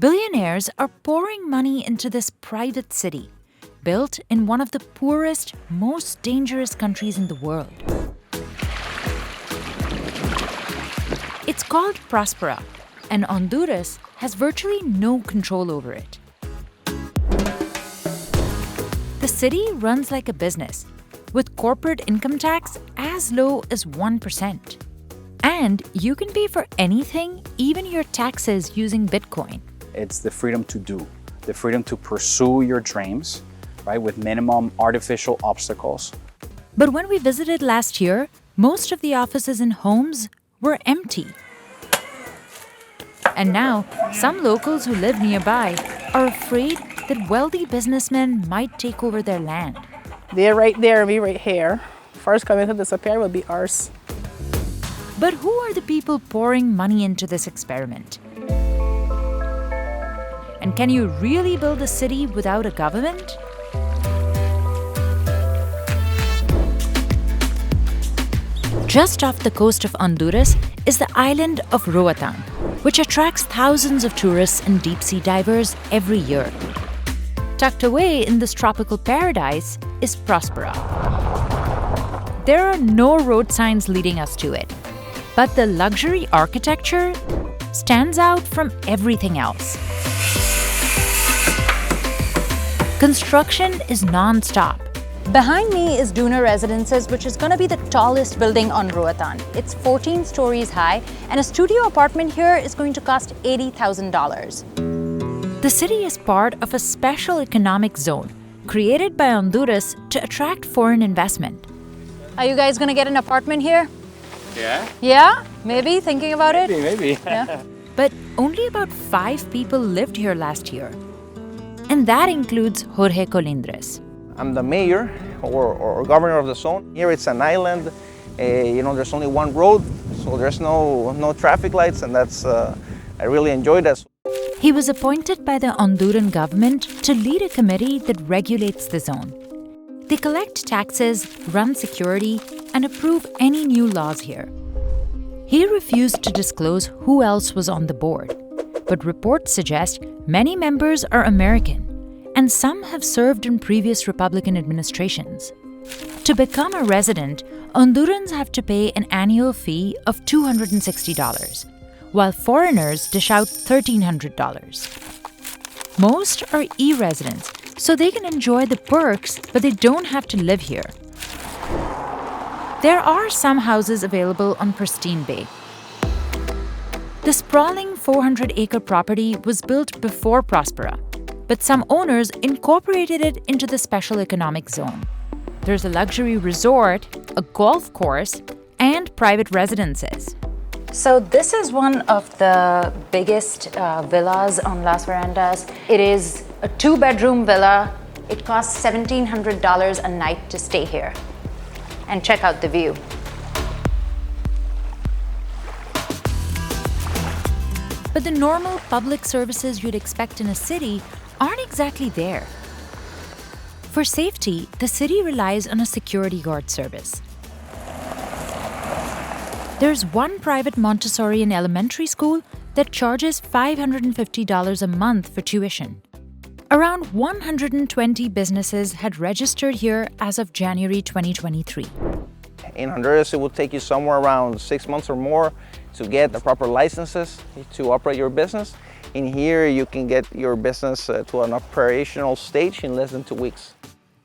Billionaires are pouring money into this private city, built in one of the poorest, most dangerous countries in the world. It's called Prospera, and Honduras has virtually no control over it. The city runs like a business, with corporate income tax as low as 1%. And you can pay for anything, even your taxes, using Bitcoin. It's the freedom to do, the freedom to pursue your dreams, right, with minimum artificial obstacles. But when we visited last year, most of the offices and homes were empty. And now, some locals who live nearby are afraid that wealthy businessmen might take over their land. They're right there, we right here. First coming to disappear will be ours. But who are the people pouring money into this experiment? And can you really build a city without a government? Just off the coast of Honduras is the island of Roatan, which attracts thousands of tourists and deep-sea divers every year. Tucked away in this tropical paradise is Próspera. There are no road signs leading us to it, but the luxury architecture stands out from everything else. Construction is non-stop. Behind me is Duna Residences, which is going to be the tallest building on Roatan. It's 14 stories high, and a studio apartment here is going to cost $80,000. The city is part of a special economic zone created by Honduras to attract foreign investment. Are you guys going to get an apartment here? Yeah? Yeah? Maybe? Thinking about it? Maybe. Yeah. But only about 5 people lived here last year. And that includes Jorge Colindres. I'm the mayor or governor of the zone. Here it's an island. There's only one road, so there's no traffic lights, and that's I really enjoy that. He was appointed by the Honduran government to lead a committee that regulates the zone. They collect taxes, run security, and approve any new laws here. He refused to disclose who else was on the board, but reports suggest many members are American, and some have served in previous Republican administrations. To become a resident, Hondurans have to pay an annual fee of $260, while foreigners dish out $1,300. Most are e-residents, so they can enjoy the perks, but they don't have to live here. There are some houses available on Pristine Bay. The sprawling 400-acre property was built before Próspera, but some owners incorporated it into the special economic zone. There's a luxury resort, a golf course, and private residences. So this is one of the biggest villas on Las Verandas. It is a 2-bedroom villa. It costs $1,700 a night to stay here. And check out the view. But the normal public services you'd expect in a city aren't exactly there. For safety, the city relies on a security guard service. There's one private Montessori and elementary school that charges $550 a month for tuition. Around 120 businesses had registered here as of January 2023. In Honduras, it will take you somewhere around 6 months or more to get the proper licenses to operate your business. In here, you can get your business to an operational stage in less than 2 weeks.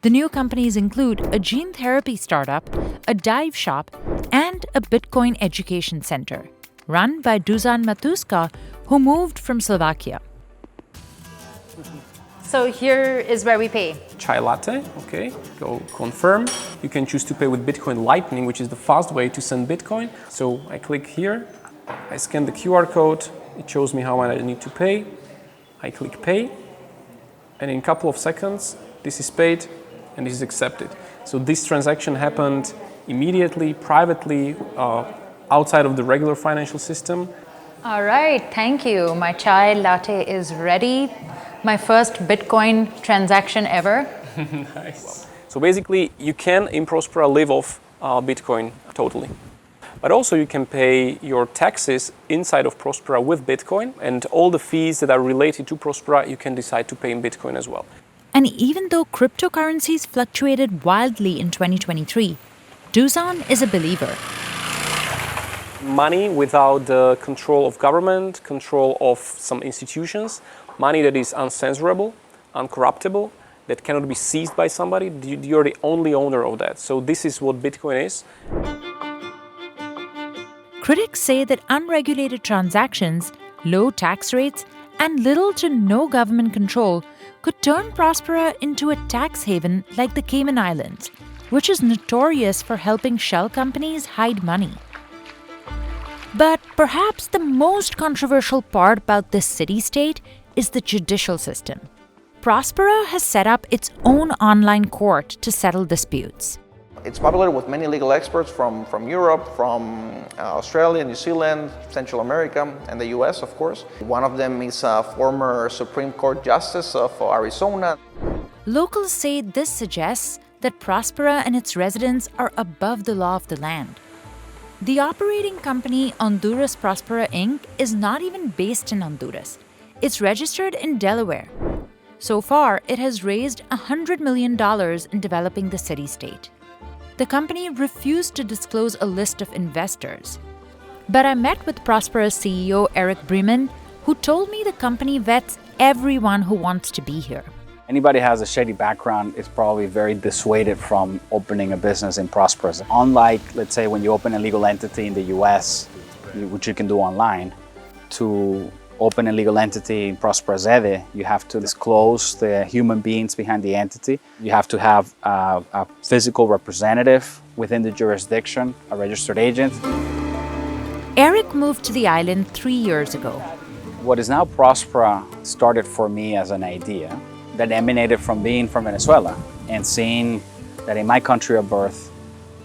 The new companies include a gene therapy startup, a dive shop, and a Bitcoin education center, run by Dusan Matuska, who moved from Slovakia. So here is where we pay. Chai latte, okay, go confirm. You can choose to pay with Bitcoin Lightning, which is the fast way to send Bitcoin. So I click here, I scan the QR code, it shows me how much I need to pay. I click pay, and in a couple of seconds, this is paid and this is accepted. So this transaction happened immediately, privately, outside of the regular financial system. All right, thank you. My chai latte is ready. My first Bitcoin transaction ever. Nice. So basically, you can in Prospera live off Bitcoin totally. But also you can pay your taxes inside of Prospera with Bitcoin, and all the fees that are related to Prospera you can decide to pay in Bitcoin as well. And even though cryptocurrencies fluctuated wildly in 2023, Dusan is a believer. Money without the control of government, control of some institutions, money that is uncensorable, uncorruptible, that cannot be seized by somebody, you're the only owner of that. So this is what Bitcoin is. Critics say that unregulated transactions, low tax rates, and little to no government control could turn Prospera into a tax haven like the Cayman Islands, which is notorious for helping shell companies hide money. But perhaps the most controversial part about this city-state is the judicial system. Prospera has set up its own online court to settle disputes. It's populated with many legal experts from Europe, from Australia, New Zealand, Central America, and the US, of course. One of them is a former Supreme Court Justice of Arizona. Locals say this suggests that Prospera and its residents are above the law of the land. The operating company Honduras Prospera Inc. is not even based in Honduras. It's registered in Delaware. So far, it has raised $100 million in developing the city-state. The company refused to disclose a list of investors. But I met with Próspera CEO Eric Bremen, who told me the company vets everyone who wants to be here. Anybody who has a shady background is probably very dissuaded from opening a business in Prospera. Unlike, let's say, when you open a legal entity in the US, which you can do online, to open a legal entity in Próspera Sede, you have to disclose the human beings behind the entity. You have to have a physical representative within the jurisdiction, a registered agent. Eric moved to the island 3 years ago. What is now Próspera started for me as an idea that emanated from being from Venezuela and seeing that in my country of birth,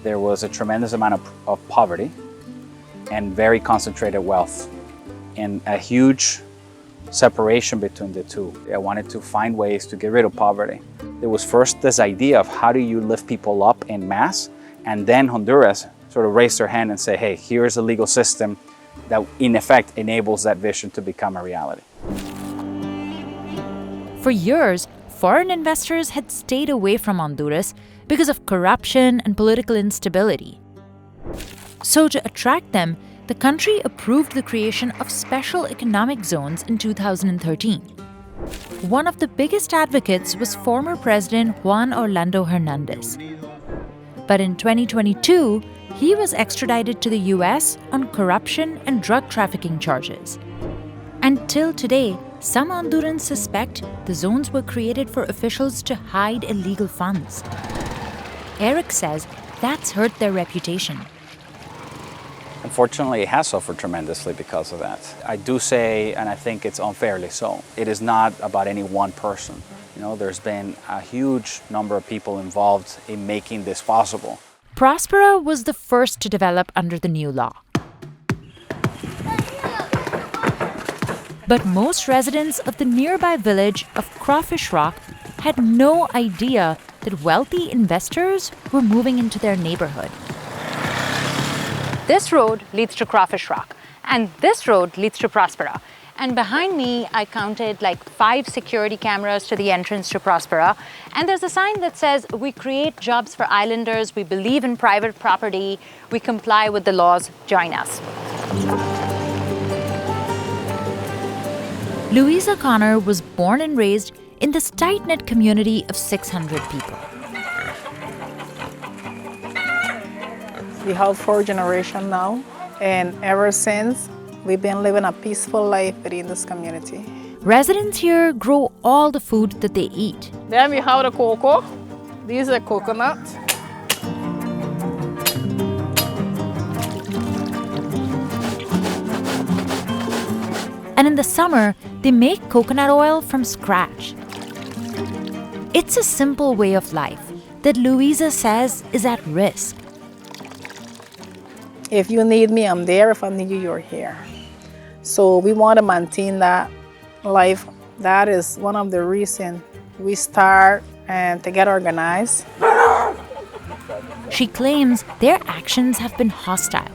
there was a tremendous amount of poverty and very concentrated wealth, and a huge separation between the two. I wanted to find ways to get rid of poverty. There was first this idea of how do you lift people up en masse, and then Honduras sort of raised their hand and say, hey, here's a legal system that in effect enables that vision to become a reality. For years, foreign investors had stayed away from Honduras because of corruption and political instability. So to attract them, the country approved the creation of special economic zones in 2013. One of the biggest advocates was former President Juan Orlando Hernandez. But in 2022, he was extradited to the US on corruption and drug trafficking charges. Until today, some Hondurans suspect the zones were created for officials to hide illegal funds. Eric says that's hurt their reputation. Unfortunately, it has suffered tremendously because of that. I do say, and I think it's unfairly so, it is not about any one person. You know, there's been a huge number of people involved in making this possible. Prospera was the first to develop under the new law. But most residents of the nearby village of Crawfish Rock had no idea that wealthy investors were moving into their neighborhood. This road leads to Crawfish Rock, and this road leads to Prospera. And behind me, I counted like 5 security cameras to the entrance to Prospera. And there's a sign that says, we create jobs for islanders, we believe in private property, we comply with the laws, join us. Louisa Connor was born and raised in this tight-knit community of 600 people. We have 4 generations now, and ever since, we've been living a peaceful life within this community. Residents here grow all the food that they eat. Then we have the cocoa. These are coconut. And in the summer, they make coconut oil from scratch. It's a simple way of life that Louisa says is at risk. If you need me, I'm there. If I need you, you're here. So we want to maintain that life. That is one of the reasons we start and to get organized. She claims their actions have been hostile.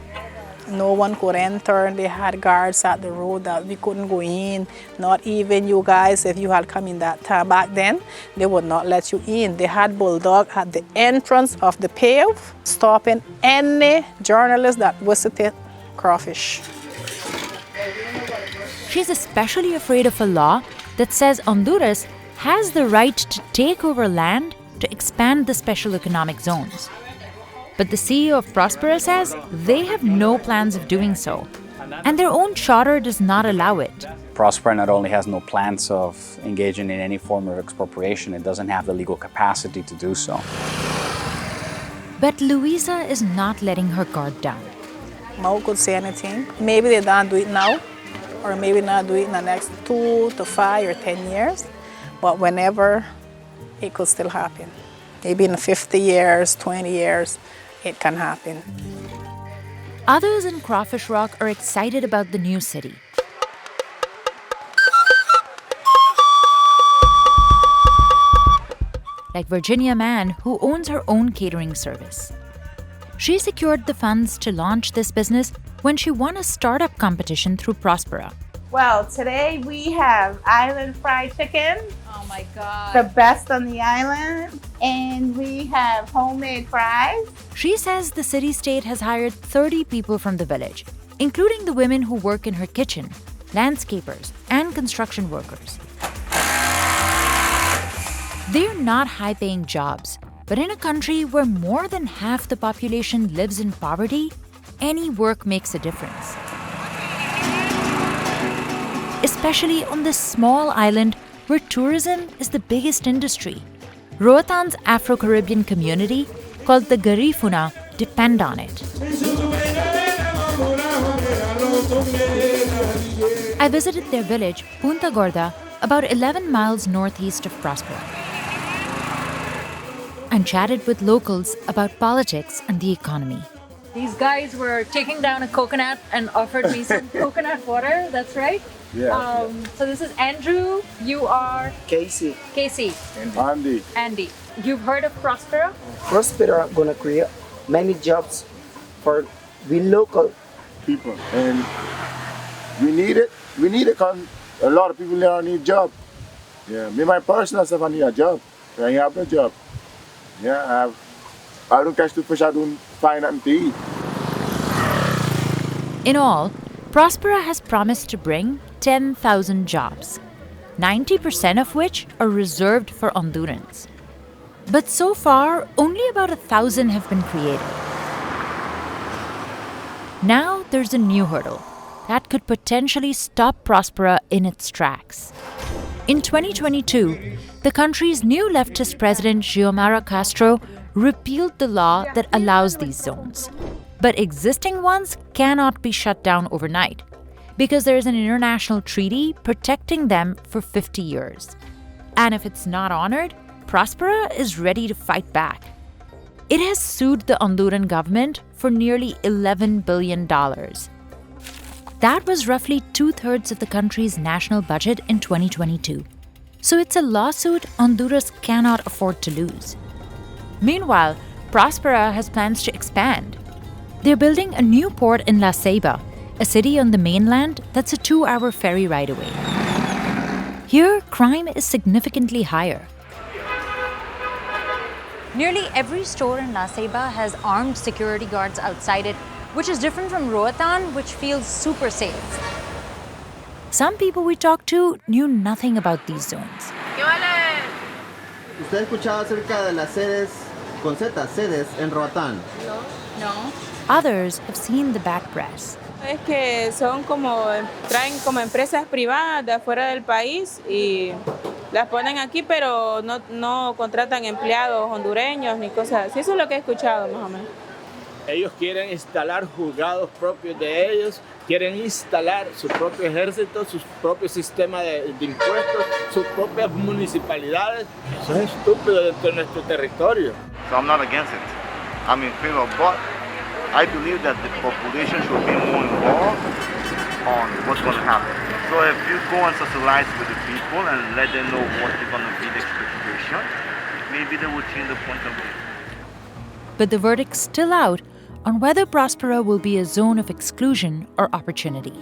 No one could enter. They had guards at the road that we couldn't go in. Not even you guys, if you had come in that time back then, they would not let you in. They had bulldog at the entrance of the pave, stopping any journalist that visited Crawfish. She's especially afraid of a law that says Honduras has the right to take over land to expand the special economic zones. But the CEO of Prospera says they have no plans of doing so, and their own charter does not allow it. Prospera not only has no plans of engaging in any form of expropriation, it doesn't have the legal capacity to do so. But Luisa is not letting her guard down. No one could say anything. Maybe they don't do it now, or maybe not do it in the next 2 to 5 or 10 years, but whenever, it could still happen. Maybe in 50 years, 20 years, it can happen. Others in Crawfish Rock are excited about the new city. Like Virginia Mann, who owns her own catering service. She secured the funds to launch this business when she won a startup competition through Prospera. Well, today we have island fried chicken. Oh my God. The best on the island. And we have homemade fries. She says the city-state has hired 30 people from the village, including the women who work in her kitchen, landscapers, and construction workers. They're not high-paying jobs, but in a country where more than half the population lives in poverty, any work makes a difference. Especially on this small island where tourism is the biggest industry. Roatan's Afro-Caribbean community, called the Garifuna, depend on it. I visited their village, Punta Gorda, about 11 miles northeast of Prospera, and chatted with locals about politics and the economy. These guys were taking down a coconut and offered me some coconut water, that's right? Yeah. So this is Andrew, you are? Casey. Casey. Andy. Andy. You've heard of Próspera? Prospera gonna create many jobs for we local People. And we need it. We need it because a lot of people now need job. Yeah. Me, my personal self, I need a job. I have no job. Yeah. I don't catch the fish, I don't find nothing to eat. In all, Prospera has promised to bring 10,000 jobs, 90% of which are reserved for Hondurans. But so far, only about 1,000 have been created. Now there's a new hurdle that could potentially stop Prospera in its tracks. In 2022, the country's new leftist president, Xiomara Castro, repealed the law that allows these zones. But existing ones cannot be shut down overnight because there is an international treaty protecting them for 50 years. And if it's not honored, Prospera is ready to fight back. It has sued the Honduran government for nearly $11 billion. That was roughly 2/3 of the country's national budget in 2022. So it's a lawsuit Honduras cannot afford to lose. Meanwhile, Prospera has plans to expand. They're building a new port in La Ceiba, a city on the mainland that's a 2-hour ferry ride away. Here, crime is significantly higher. Nearly every store in La Ceiba has armed security guards outside it, which is different from Roatan, which feels super safe. Some people we talked to knew nothing about these zones. ¿Usted ha escuchado acerca de las sedes, con Z, sedes en Roatan? No. Others have seen the bad press. Es que son como, traen como empresas privadas de afuera del país y las ponen aquí, pero no contratan empleados hondureños ni cosas así. Eso es lo que he escuchado más o menos. Ellos quieren instalar juzgados propios de ellos, quieren instalar su propio ejército, su propio sistema de impuestos, sus propias municipalidades. Eso es estúpido dentro de nuestro territorio. So I'm not against it. I'm in favor, but I believe that the population should be more involved on what's going to happen. So if you go and socialize with the people and let them know what is going to be the expectation, maybe they will change the point of view. But the verdict's still out on whether Prospera will be a zone of exclusion or opportunity.